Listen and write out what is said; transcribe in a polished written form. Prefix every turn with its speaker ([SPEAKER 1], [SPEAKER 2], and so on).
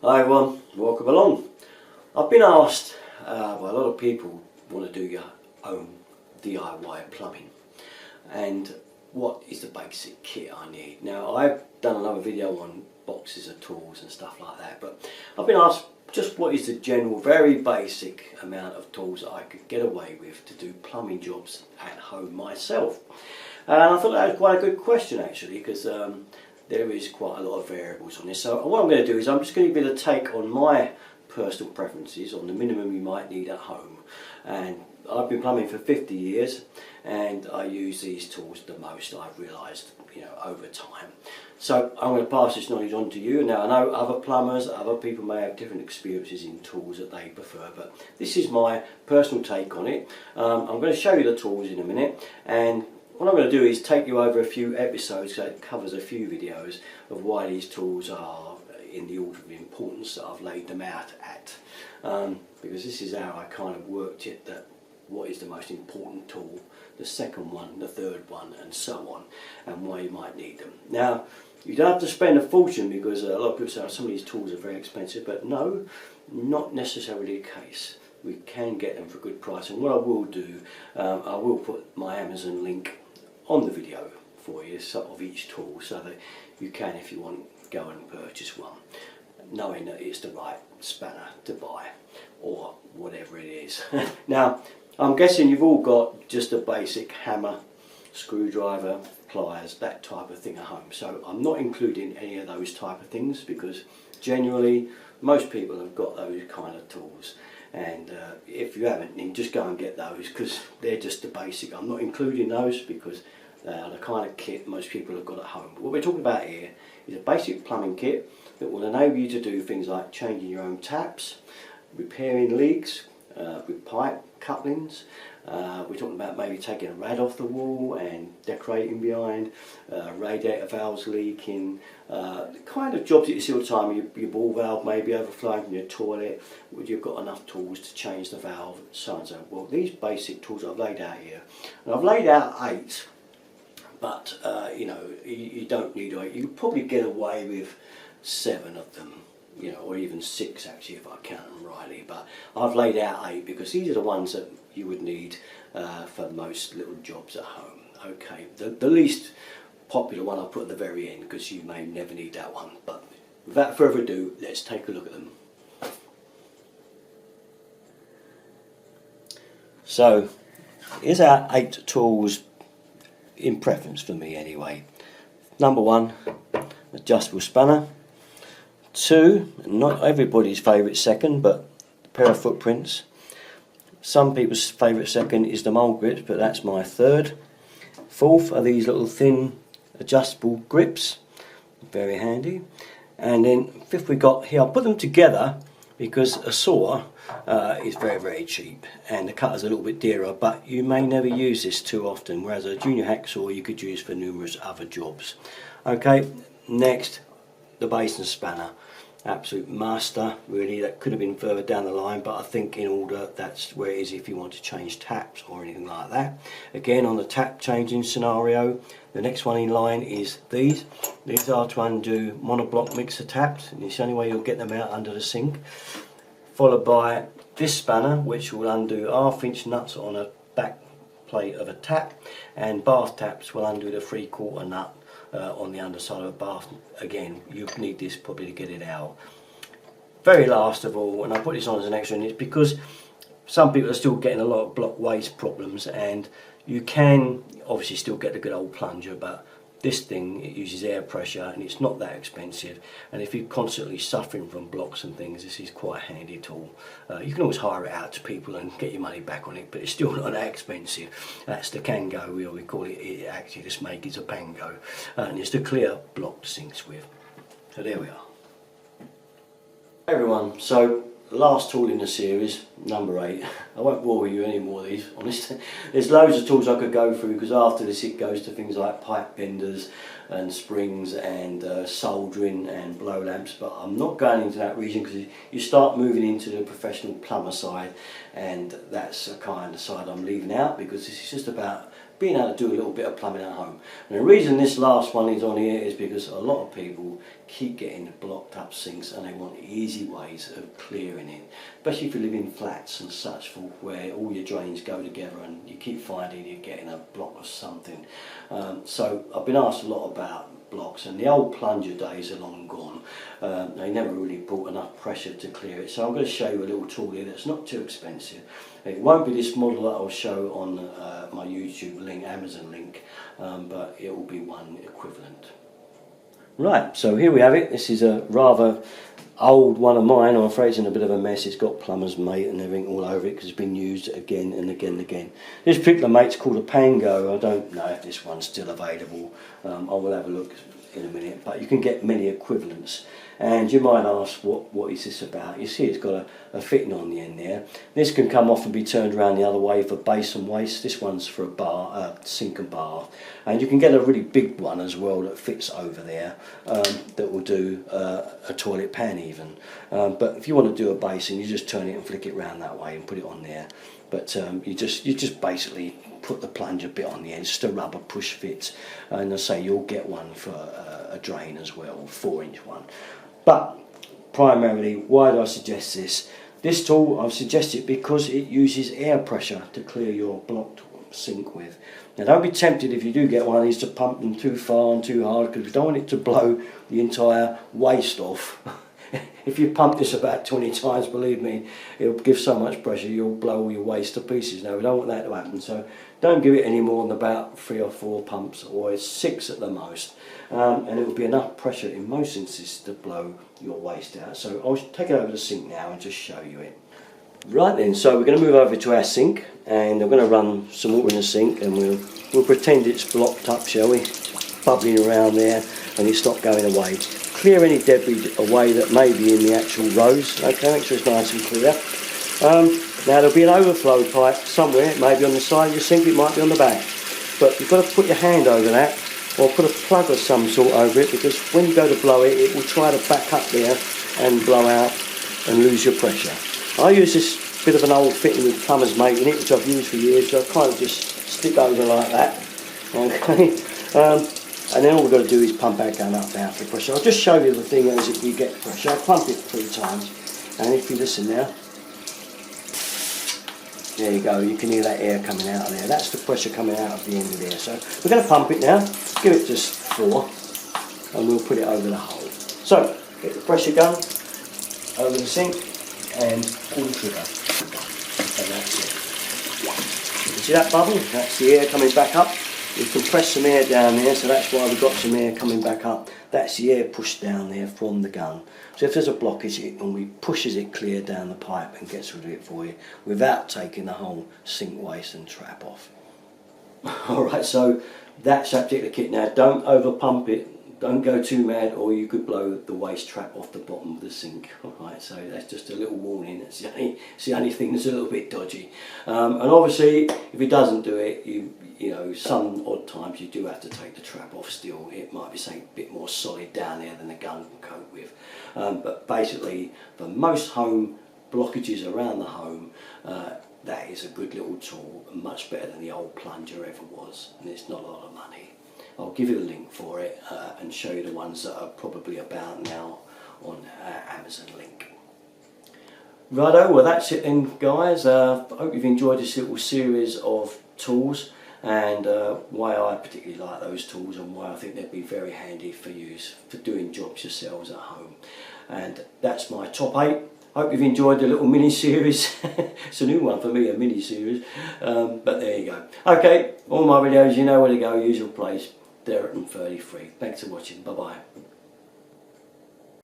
[SPEAKER 1] Hi everyone, welcome along. I've been asked by a lot of people want to do your own DIY plumbing and what is the basic kit I need. Now I've done another video on boxes of tools and stuff like that, but I've been asked just what is the general very basic amount of tools that I could get away with to do plumbing jobs at home myself. And I thought that was quite a good question actually, because there is quite a lot of variables on this. So what I'm going to do is I'm just going to give it a take on my personal preferences on the minimum you might need at home. And I've been plumbing for 50 years and I use these tools the most, I've realised, over time. So I'm going to pass this knowledge on to you. Now I know other plumbers, other people may have different experiences in tools that they prefer, but this is my personal take on it. I'm going to show you the tools in a minute, and what I'm going to do is take you over a few episodes, so it covers a few videos of why these tools are in the order of importance that I've laid them out at. Because this is how I kind of worked it, that what is the most important tool, the second one, the third one, and so on, and why you might need them. Now, you don't have to spend a fortune, because a lot of people say some of these tools are very expensive, but no, not necessarily the case. We can get them for a good price, and what I will do, I will put my Amazon link on the video for you, sort of each tool, so that you can, if you want, go and purchase one, knowing that it's the right spanner to buy, or whatever it is. Now, I'm guessing you've all got just a basic hammer, screwdriver, pliers, that type of thing at home. So I'm not including any of those type of things, because generally most people have got those kind of tools. And if you haven't, then just go and get those, because they're just the basic. I'm not including those because they are the kind of kit most people have got at home. But what we're talking about here is a basic plumbing kit that will enable you to do things like changing your own taps, repairing leaks with pipe couplings. We're talking about maybe taking a rad off the wall and decorating behind, radiator valves leaking, the kind of jobs that you see all the time. Your ball valve may be overflowing from your toilet, would you've got enough tools to change the valve, so and so. Well, these basic tools I've laid out here, and I've laid out 8, but you don't need 8. You could probably get away with 7 of them, or even 6 actually if I count them rightly, but I've laid out 8 because these are the ones that you would need for most little jobs at home. Okay, the least popular one I'll put at the very end, because you may never need that one, but without further ado, let's take a look at them. So here's our 8 tools in preference for me anyway. Number 1, adjustable spanner. 2, not everybody's favourite second, but a pair of footprints. Some people's favourite second is the mole grips, but that's my 3rd. 4th are these little thin adjustable grips, very handy. And then 5th we got here, I'll put them together because a saw is very, very cheap and the cutter's a little bit dearer, but you may never use this too often, whereas a junior hacksaw you could use for numerous other jobs. Okay, next, the basin spanner. Absolute master, really. That could have been further down the line, but I think in order that's where it is if you want to change taps or anything like that. Again, on the tap changing scenario, the next one in line is these. These are to undo monoblock mixer taps, and it's the only way you'll get them out under the sink. Followed by this spanner, which will undo 1/2 inch nuts on a back plate of a tap, and bath taps will undo the 3/4 nut on the underside of a bath. Again, you need this probably to get it out. Very last of all, and I put this on as an extra, and it's because some people are still getting a lot of block waste problems, and you can obviously still get the good old plunger, but this thing, it uses air pressure and it's not that expensive, and if you're constantly suffering from blocks and things, this is quite a handy tool. You can always hire it out to people and get your money back on it, but it's still not that expensive. That's the Kango, we call it, actually this make is a Pango, and it's the clear blocked sinks with. So there we are. Hey everyone, so last tool in the series, number 8. I won't bore you any more of these, honestly. There's loads of tools I could go through, because after this it goes to things like pipe benders and springs and soldering and blow lamps, but I'm not going into that region because you start moving into the professional plumber side, and that's the kind of side I'm leaving out, because this is just about being able to do a little bit of plumbing at home. And the reason this last one is on here is because a lot of people keep getting blocked up sinks and they want easy ways of clearing it, especially if you live in flats and such, where all your drains go together and you keep finding you're getting a block or something. So I've been asked a lot about blocks, and the old plunger days are long gone. They never really brought enough pressure to clear it, so I'm going to show you a little tool here that's not too expensive. It won't be this model that I'll show on my YouTube link, Amazon link, but it will be one equivalent. Right, so here we have it. This is a rather old one of mine. I'm afraid it's in a bit of a mess. It's got plumber's mate and everything all over it because it's been used again and again and again. This particular mate's called a Pango. I don't know if this one's still available. I will have a look in a minute, but you can get many equivalents. And you might ask, what is this about? You see it's got a fitting on the end there. This can come off and be turned around the other way for base and waste. This one's for a bar, sink and bath. And you can get a really big one as well that fits over there, that will do a toilet pan even. But if you want to do a basin, you just turn it and flick it round that way and put it on there. But you just basically put the plunger bit on the end, just a rubber push fit, and I say you'll get one for a drain as well, a 4-inch one. But primarily, why do I suggest this? This tool I've suggested because it uses air pressure to clear your blocked sink with. Now don't be tempted if you do get one of these to pump them too far and too hard, because we don't want it to blow the entire waste off. If you pump this about 20 times, believe me, it'll give so much pressure you'll blow all your waste to pieces. Now we don't want that to happen, so don't give it any more than about 3 or 4 pumps, or 6 at the most, and it will be enough pressure in most instances to blow your waste out. So I'll take it over to the sink now and just show you it. Right then, so we're going to move over to our sink, and I'm going to run some water in the sink, and we'll pretend it's blocked up, shall we? Bubbling around there, and it's not going away. Clear any debris away that may be in the actual rows. Okay, make sure it's nice and clear. Now there'll be an overflow pipe somewhere. It may be on the side of your sink, it might be on the back. But you've got to put your hand over that, or put a plug of some sort over it, because when you go to blow it, it will try to back up there and blow out and lose your pressure. I use this bit of an old fitting with plumber's mate in it, which I've used for years, so I kind of just stick over like that. Okay. And then all we've got to do is pump our gun up down for pressure. I'll just show you the thing as if you get pressure. I'll pump it 3 times, and if you listen now, there you go, you can hear that air coming out of there. That's the pressure coming out of the end of there. So we're going to pump it now, give it just 4, and we'll put it over the hole. So, get the pressure gun over the sink, and pull the trigger, and that's it. You see that bubble? That's the air coming back up. We compress some air down there, so that's why we've got some air coming back up. That's the air pushed down there from the gun. So if there's a blockage, it only pushes it clear down the pipe and gets rid of it for you without taking the whole sink waste and trap off. Alright, so that's that particular kit. Now don't over pump it, don't go too mad, or you could blow the waste trap off the bottom of the sink. Alright, so that's just a little warning. It's the only thing that's a little bit dodgy. And obviously, if it doesn't do it, you know, some odd times you do have to take the trap off still. It might be something a bit more solid down there than the gun can cope with. But basically, for most home blockages around the home, that is a good little tool, much better than the old plunger ever was, and it's not a lot of money. I'll give you the link for it and show you the ones that are probably about now on Amazon link. Righto, well that's it then guys. I hope you've enjoyed this little series of tools, and why I particularly like those tools, and why I think they'd be very handy for use for doing jobs yourselves at home. And that's my top 8. Hope you've enjoyed the little mini series. It's a new one for me, a mini series, but there you go. Okay, all my videos, you know where to go, usual place, Derrickton 33. Thanks for watching, bye bye.